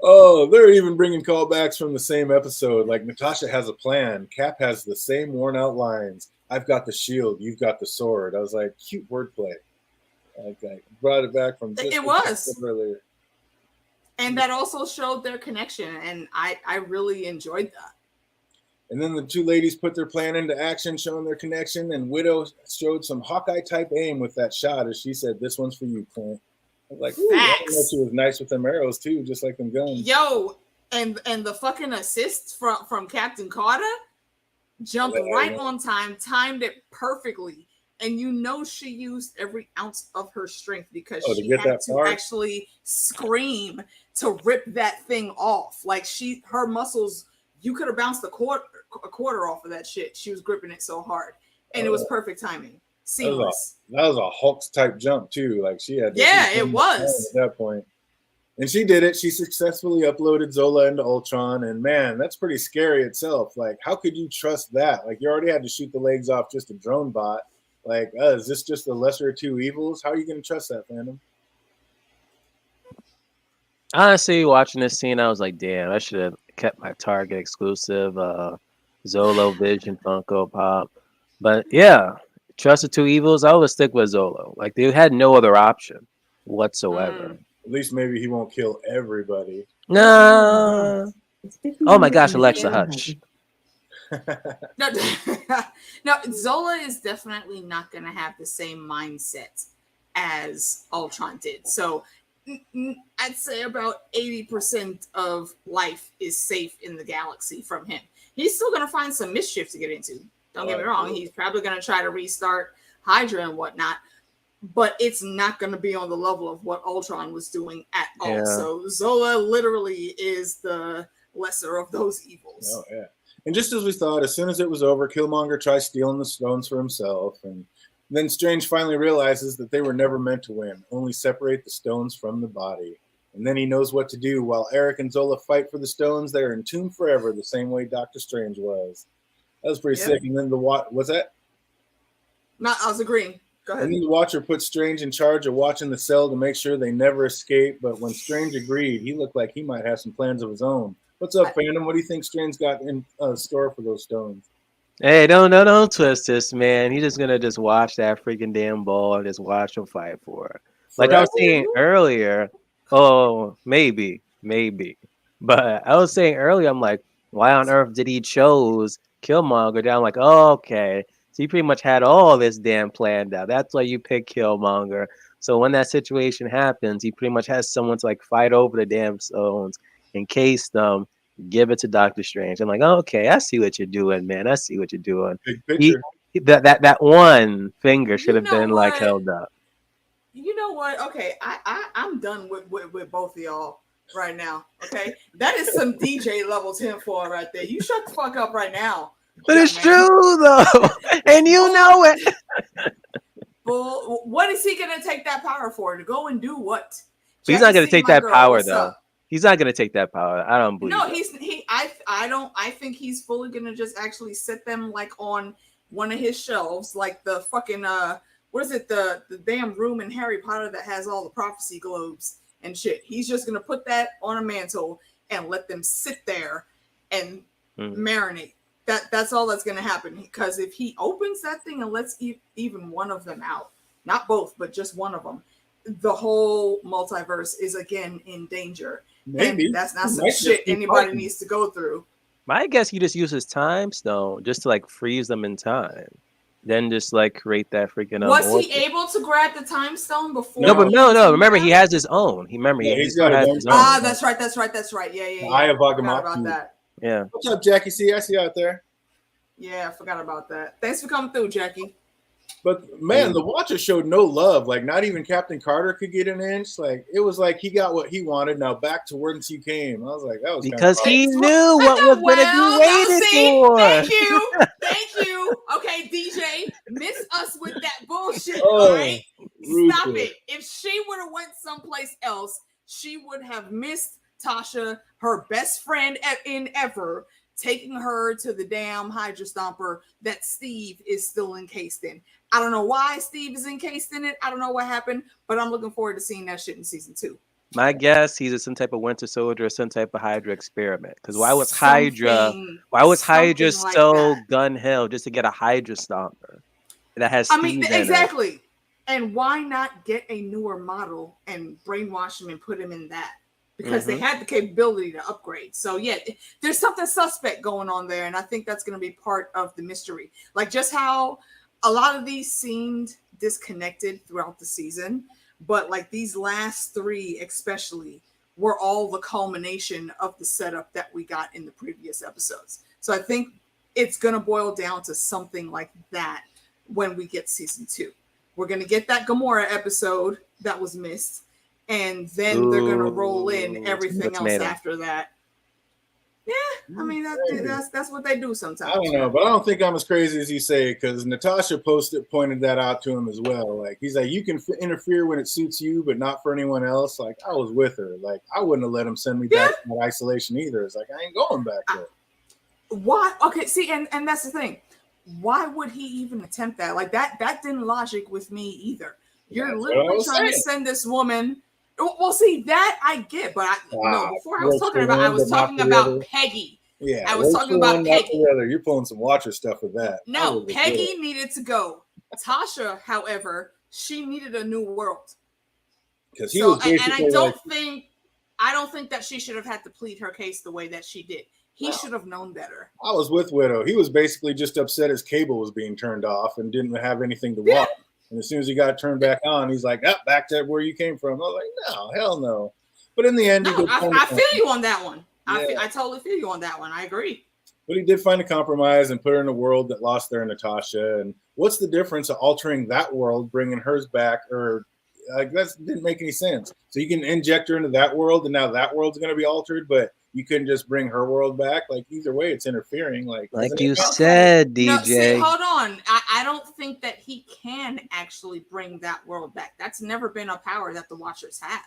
Oh, they're even bringing callbacks from the same episode. Like Natasha has a plan. Cap has the same worn out lines. I've got the shield. You've got the sword. I was like, cute wordplay. Okay, brought it back from just it was earlier. And that also showed their connection, and I really enjoyed that. And then the two ladies put their plan into action, showing their connection, and Widow showed some Hawkeye-type aim with that shot, as she said, "This one's for you, Clint." I was like, ooh, I know she was nice with them arrows, too, just like them guns. Yo, and the fucking assist from Captain Carter jumped right on time, timed it perfectly. And you know she used every ounce of her strength because she had to actually scream to rip that thing off. Like her muscles, you could have bounced a quarter off of that shit. She was gripping it so hard, and it was perfect timing, seamless. That was a Hulk type jump too. Like she had. Yeah, it was at that point, and she did it. She successfully uploaded Zola into Ultron, and man, that's pretty scary itself. Like, how could you trust that? Like, you already had to shoot the legs off just a drone bot. Like, is this just the lesser of two evils? How are you going to trust that, fandom? Honestly, watching this scene, I was like, damn, I should have kept my Target exclusive Zolo Vision Funko Pop. But yeah, trust the two evils, I would stick with Zolo. Like, they had no other option whatsoever. At least maybe he won't kill everybody. Nah. Oh my gosh, Alexa, hush. No, Zola is definitely not going to have the same mindset as Ultron did. So I'd say about 80% of life is safe in the galaxy from him. He's still going to find some mischief to get into. Don't get me wrong. He's probably going to try to restart Hydra and whatnot, but it's not going to be on the level of what Ultron was doing at all. Yeah. So Zola literally is the lesser of those evils. Oh, yeah. And just as we thought, as soon as it was over, Killmonger tries stealing the stones for himself. And then Strange finally realizes that they were never meant to win, only separate the stones from the body. And then he knows what to do. While Eric and Zola fight for the stones, they're entombed forever, the same way Doctor Strange was. That was pretty sick. And then what's that? No, I was agreeing. Go ahead. And then the Watcher put Strange in charge of watching the cell to make sure they never escape. But when Strange agreed, he looked like he might have some plans of his own. What's up, fandom? What do you think Strange got in store for those stones? Hey, don't twist this, man. He's just gonna just watch that freaking damn ball and just watch him fight for it. Like I Forever. was saying earlier. Oh, maybe. But I was saying earlier, I'm like, why on earth did he chose Killmonger? Then I'm like, oh, okay. So he pretty much had all this damn planned out. That's why you pick Killmonger. So when that situation happens, he pretty much has someone to like fight over the damn stones, encase them, give it to Doctor Strange. I'm like, oh, okay, I see what you're doing, man. I see what you're doing. Big He, picture. that one finger should You have know been like what? held up. You know what? Okay, I'm done with both of y'all right now. Okay, that is some DJ level 10 for right there. You shut the fuck up right now, But young it's man. true though, and you know it. Bull. What is he gonna take that power for? To go and do what? But he's not gonna See, take my that girl, power what's though. up? He's not gonna take that power. I don't believe No, that. I don't. I think he's fully gonna just actually sit them like on one of his shelves, like the fucking what is it, the damn room in Harry Potter that has all the prophecy globes and shit. He's just gonna put that on a mantle and let them sit there and marinate. That's all that's gonna happen. Because if he opens that thing and lets even one of them out, not both, but just one of them, the whole multiverse is again in danger. Maybe And that's not He some might just shit keep anybody fighting. needs to go through. I guess he just uses time stone just to like freeze them in time, then just like create that freaking Was he orb. able to grab the time stone before? No, but he no. Remember, grabbed he it? has his own. Yeah, He he's still got his has own his time. own. Ah, that's right. Yeah. The Eye of I forgot Agamotto. about that. Yeah. What's up, Jackie C? I see you out there. Yeah, I forgot about that. Thanks for coming through, Jackie. But man, the Watcher showed no love. Like not even Captain Carter could get an inch. Like it was like he got what he wanted. Now back to whence you came. I was like, that was Because kind of he knew what was going to be waited for. Thank you. Okay, DJ, miss us with that bullshit. All oh, right, stop ruthless. it. If she would have went someplace else, she would have missed Tasha, her best friend in ever, taking her to the damn Hydra Stomper that Steve is still encased in. I don't know why Steve is encased in it. I don't know what happened, but I'm looking forward to seeing that shit in season 2. My guess, he's some type of Winter Soldier or some type of Hydra experiment. Because why was Hydra Something like so that. gun hell just to get a Hydra stomper that has I mean, Steve in it? exactly. And why not get a newer model and brainwash him and put him in that? Because they had the capability to upgrade. So yeah, there's something suspect going on there, and I think that's going to be part of the mystery. Like just how a lot of these seemed disconnected throughout the season, but like these last 3 especially were all the culmination of the setup that we got in the previous episodes. So I think it's going to boil down to something like that when we get season 2. We're going to get that Gamora episode that was missed, and then they're going to roll in everything else after that. Yeah, I mean that's what they do sometimes. I don't know, but I don't think I'm as crazy as you say because Natasha pointed that out to him as well. Like he's like, you can interfere when it suits you, but not for anyone else. Like I was with her. Like I wouldn't have let him send me back to that isolation either. It's like I ain't going back there. Why? Okay, see, and that's the thing. Why would he even attempt that? Like that didn't logic with me either. You're literally trying to send this woman. Well, see, that I get, but before I was talking about Peggy. Yeah, I was talking about Peggy. You're pulling some Watcher stuff with that. No, Peggy needed to go. Tasha, however, she needed a new world. Because he was basically, and I don't think that she should have had to plead her case the way that she did. He should have known better. I was with Widow. He was basically just upset his cable was being turned off and didn't have anything to watch. And as soon as he got it turned back on, he's like, back to where you came from. I was like, no, hell no. But in the end, I feel you on that one. Yeah. I totally feel you on that one. I agree. But he did find a compromise and put her in a world that lost their Natasha. And what's the difference of altering that world, bringing hers back? Or like that didn't make any sense. So you can inject her into that world, and now that world's going to be altered, but you couldn't just bring her world back. Like either way, it's interfering. Like you said, DJ. No, see, hold on. I don't think that he can actually bring that world back. That's never been a power that the Watchers have.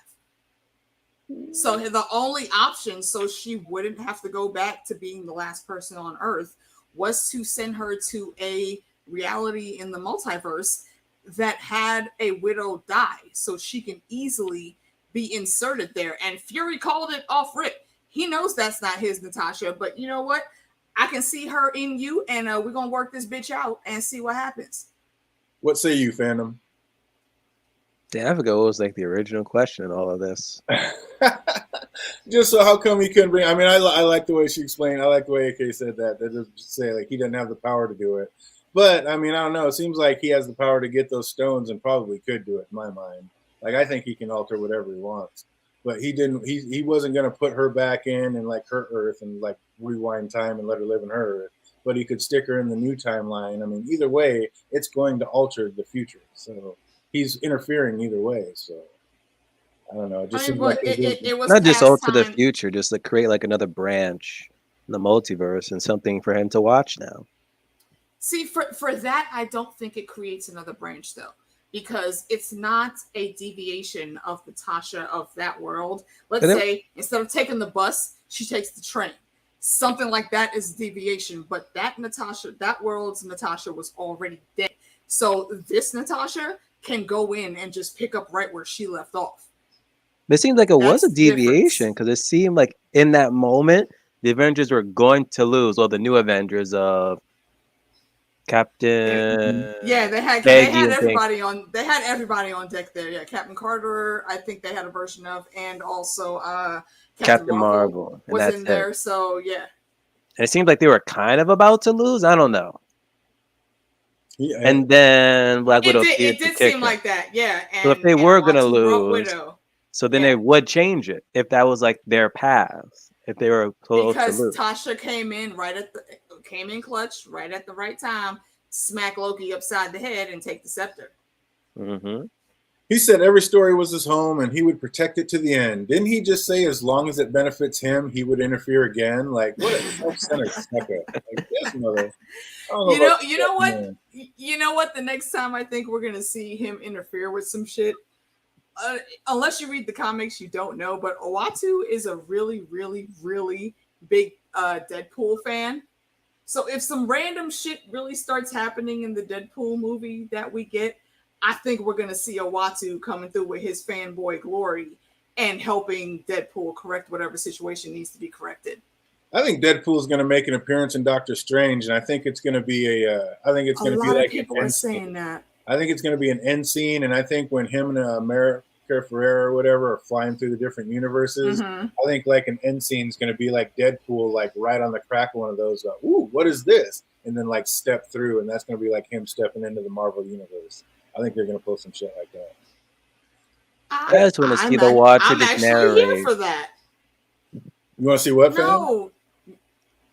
So the only option, so she wouldn't have to go back to being the last person on Earth, was to send her to a reality in the multiverse that had a widow die, so she can easily be inserted there. And Fury called it off rip. He knows that's not his Natasha, but you know what? I can see her in you, and we're gonna work this bitch out and see what happens. What say you, fandom? Damn, I forgot what was like the original question in all of this. Just so how come he couldn't bring? I mean, I like the way she explained. I like the way AK said that. That doesn't say like he doesn't have the power to do it. But I mean, I don't know. It seems like he has the power to get those stones and probably could do it. In my mind, like I think he can alter whatever he wants. But he didn't. He wasn't going to put her back in and like her Earth and like rewind time and let her live in her Earth. But he could stick her in the new timeline. I mean, either way, it's going to alter the future. So he's interfering either way. So I don't know. It just seems like it was Not just past alter the time. future, just to create like another branch in the multiverse and something for him to watch now. See, for that, I don't think it creates another branch though, because it's not a deviation of Natasha of that world. Let's say instead of taking the bus, she takes the train. Something like that is deviation, but that Natasha, that world's Natasha was already dead. So this Natasha can go in and just pick up right where she left off. It seemed like it was a That's the deviation because it seemed like in that moment the Avengers were going to lose, or the new Avengers of Captain. Yeah, they had Peggy and everybody on. They had everybody on deck there. Yeah, Captain Carter. I think they had a version of, and also Captain Marvel and was that's in it. there. So yeah, And it seemed like they were kind of about to lose. I don't know. Yeah. And then Black Widow. It did seem like that. Yeah. And, so if they were gonna Uatu brought lose, Widow. so then they would change it if that was like their path. If they were close to because lose. Tasha came in clutch right at the right time, smack Loki upside the head and take the scepter. Mm-hmm. He said every story was his home and he would protect it to the end. Didn't he just say as long as it benefits him, he would interfere again? Like, what a self-centered sucker. Like, this mother. You know what? Man. You know what? The next time I think we're going to see him interfere with some shit, unless you read the comics, you don't know, but Uatu is a really, really, really big Deadpool fan. So if some random shit really starts happening in the Deadpool movie that we get, I think we're going to see Uatu coming through with his fanboy glory and helping Deadpool correct whatever situation needs to be corrected. I think Deadpool is going to make an appearance in Doctor Strange, and I think it's going to be I think it's going to be like people are saying that. I think it's going to be an end scene, and I think when him and America Ferrera or whatever are flying through the different universes, I think like an end scene is going to be like Deadpool, like right on the crack of one of those. Ooh, what is this? And then like step through, and that's going to be like him stepping into the Marvel universe. I think they're going to pull some shit like that. I just want to see the Watcher just narrate. I'm actually here for that. You want to see what? No.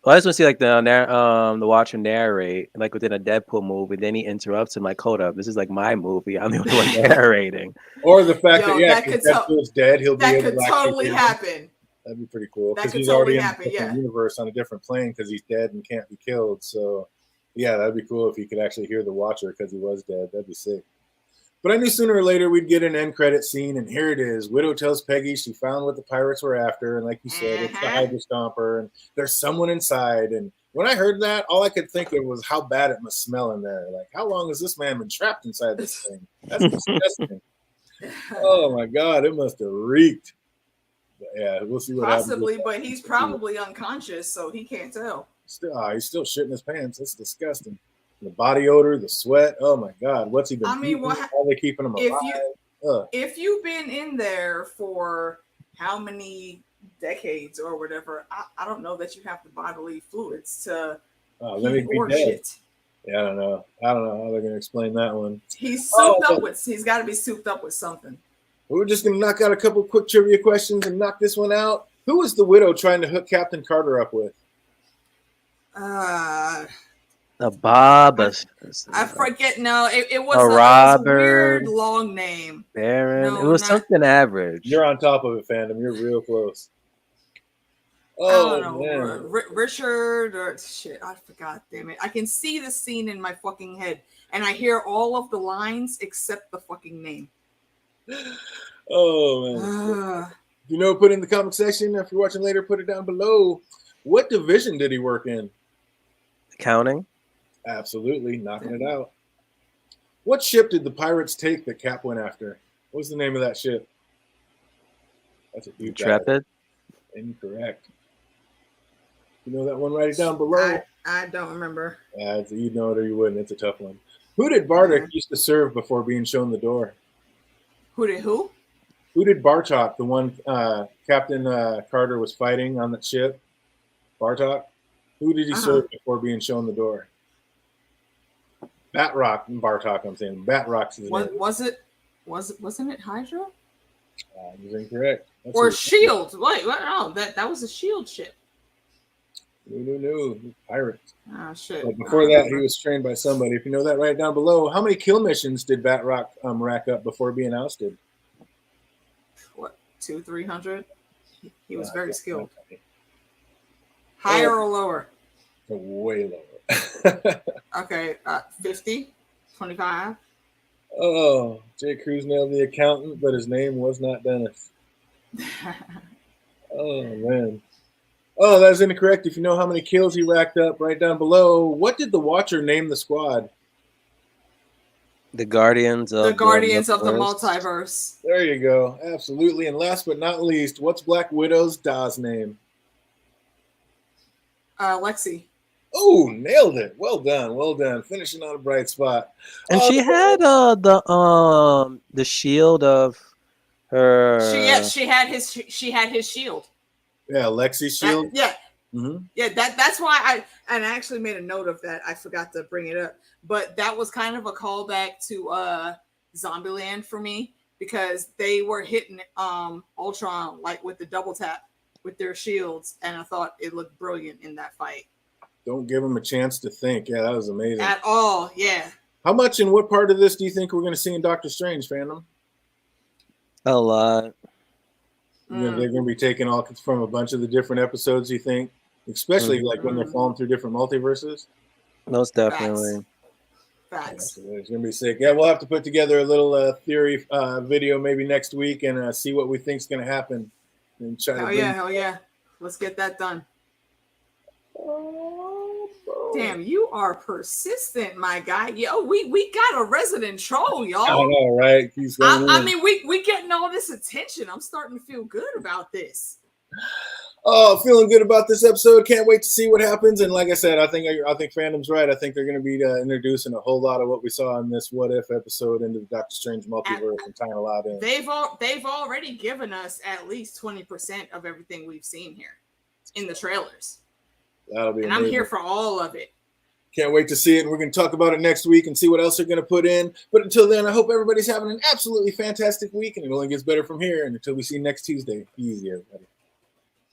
Well, I just want to see like the Watcher narrate, like within a Deadpool movie. Then he interrupts him, like, "Hold up, this is like my movie. I'm the only one narrating." Or the fact that Deadpool's dead, he'll be able to totally happen. That'd be pretty cool because he's already in a different universe on a different plane because he's dead and can't be killed. So, yeah, that'd be cool if he could actually hear the Watcher because he was dead. That'd be sick. But I knew sooner or later we'd get an end credit scene, and here it is. Widow tells Peggy she found what the pirates were after, and like you said, it's the Hydra Stomper, and there's someone inside. And when I heard that, all I could think of was how bad it must smell in there. Like, how long has this man been trapped inside this thing? That's disgusting. Oh my God, it must have reeked. But yeah, we'll see what happens. Possibly, but he's probably unconscious, so he can't tell. He's still shitting his pants. That's disgusting. The body odor, the sweat. Oh my God, what's he been? How are they keeping him alive? If you've been in there for how many decades or whatever, I don't know that you have the bodily fluids to or shit. Yeah, I don't know how they're gonna explain that one. He's souped up with. He's got to be souped up with something. We're just gonna knock out a couple quick trivia questions and knock this one out. Who was the Widow trying to hook Captain Carter up with? The Bob. I forget. No, it was a weird long name. Baron. No, it was something average. You're on top of it, fandom. You're real close. Oh, I don't know. Richard or shit. I forgot. Damn it. I can see the scene in my fucking head, and I hear all of the lines except the fucking name. Oh man. You know, put in the comment section. If you're watching later, put it down below. What division did he work in? Accounting. Absolutely, knocking it out. What ship did the pirates take that Cap went after? What was the name of that ship? That's a huge Intrepid. Incorrect. You know that one? Write it down below. I don't remember. Yeah, you'd know it or you wouldn't. It's a tough one. Who did Bartok used to serve before being shown the door? Who did who? Who did Bartok, the one Captain Carter was fighting on that ship? Bartok? Who did he serve before being shown the door? Batrock and Bartok, I'm saying. Batrock's his name. Wasn't it Hydra? He was incorrect. That's or Shield. Wait, no, that was a Shield ship. No. Pirates. Oh, shit. But before that, he was trained by somebody. If you know that, write down below. How many kill missions did Batrock rack up before being ousted? What, 200-300? He was very skilled. Higher or lower? Way lower. Okay, 50, 25. Oh, J. Cruz nailed the accountant, but his name was not Dennis. Oh, man. Oh, that's incorrect. If you know how many kills he racked up, write down below. What did the Watcher name the squad? The Guardians of the Multiverse. There you go. Absolutely. And last but not least, what's Black Widow's Da's name? Lexi. Oh, nailed it. Well done. Well done. Finishing on a bright spot. And she had the shield of her. She had his shield. Yeah, Lexi's shield. That's why I actually made a note of that. I forgot to bring it up, but that was kind of a callback to Zombieland for me, because they were hitting Ultron like with the double tap with their shields, and I thought it looked brilliant in that fight. Don't give him a chance to think. Yeah, that was amazing. At all, yeah. How much and what part of this do you think we're going to see in Doctor Strange, fandom? A lot. They're going to be taking all from a bunch of the different episodes, you think? Especially like when they're falling through different multiverses? Most definitely. Facts. It's going to be sick. Yeah, we'll have to put together a little theory video maybe next week and see what we think is going to happen. And try hell yeah. Let's get that done. Damn, you are persistent, my guy. Yo, we got a resident troll, y'all. I know, right? I mean, we getting all this attention. I'm starting to feel good about this. Oh, feeling good about this episode. Can't wait to see what happens. And like I said, I think fandom's right. I think they're going to be introducing a whole lot of what we saw in this What If episode into the Doctor Strange multiverse and tying a lot in. They've already given us at least 20% of everything we've seen here in the trailers. That'll be amazing. I'm here for all of it. Can't wait to see it. And we're going to talk about it next week and see what else they're going to put in. But until then, I hope everybody's having an absolutely fantastic week, and it only gets better from here. And until we see you next Tuesday, be easy, everybody.